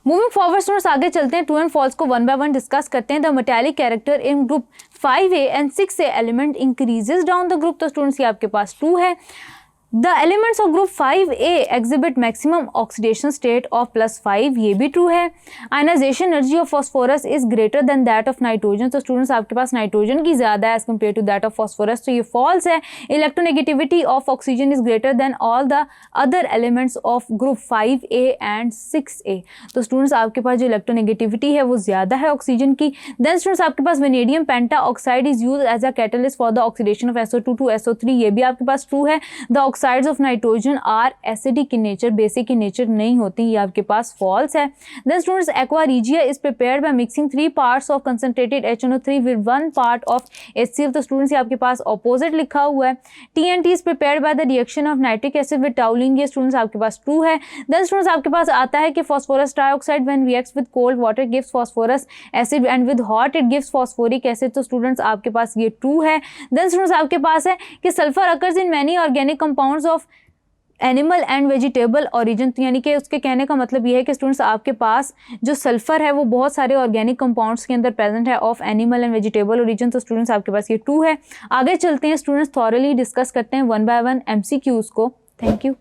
Moving forward students आगे चलते हैं, ट्रू एंड फॉल्स को वन बाय वन डिस्कस करते हैं। The metallic character in group 5A and 6A element increases down the group. तो students ये आपके पास ट्रू है। The elements of group 5A exhibit maximum oxidation state of +5, ये भी ट्रू है। Ionization energy of phosphorus is greater than that of nitrogen. तो students आपके पास नाइट्रोजन की ज़्यादा है as compared to that of phosphorus, तो ये फॉल्स है। Electronegativity of oxygen is greater then all the other elements of group 5A and 6A। तो स्टूडेंट्स आपके पास जो इलेक्ट्रोनेगेटिविटी है वो ज़्यादा है ऑक्सीजन की। देन स्टूडेंट्स आपके पास vanadium penta oxide is use as a catalyst for the oxidation of SO2 to SO3, ये भी आपके पास ट्रू है। The oxides of nitrogen are acidic in nature, basic in nature नहीं होती, ये आपके पास फॉल्स है। Then students aqua regia is prepared by mixing 3 parts of concentrated HNO3 with 1 part of HCl। तो स्टूडेंट्स ये आपके पास ऑपोजिट लिखा हुआ है। TNT is prepared by the reaction of nitric acid with टाउलिन, ये स्टूडेंट्स आपके पास ट्रू है। देन स्टूडेंट्स आपके पास आता है कि phosphorus trioxide when reacts with cold water gives phosphorous acid and with hot it gives phosphoric acid. तो students आपके पास ये ट्रू है। देन स्टूडेंट्स आपके पास है कि sulphur occurs in many organic compounds of animal and vegetable origin, यानी कि उसके कहने का मतलब ये है कि स्टूडेंट्स आपके पास जो सल्फर है वो बहुत सारे ऑर्गेनिक कंपाउंड्स के अंदर प्रेजेंट है of animal and vegetable origin. तो स्टूडेंट्स आपके पास ये ट्रू है। आगे चलते हैं स्टूडेंट्स, थॉरली डिस्कस करते हैं वन बाय वन MCQs को। Thank you.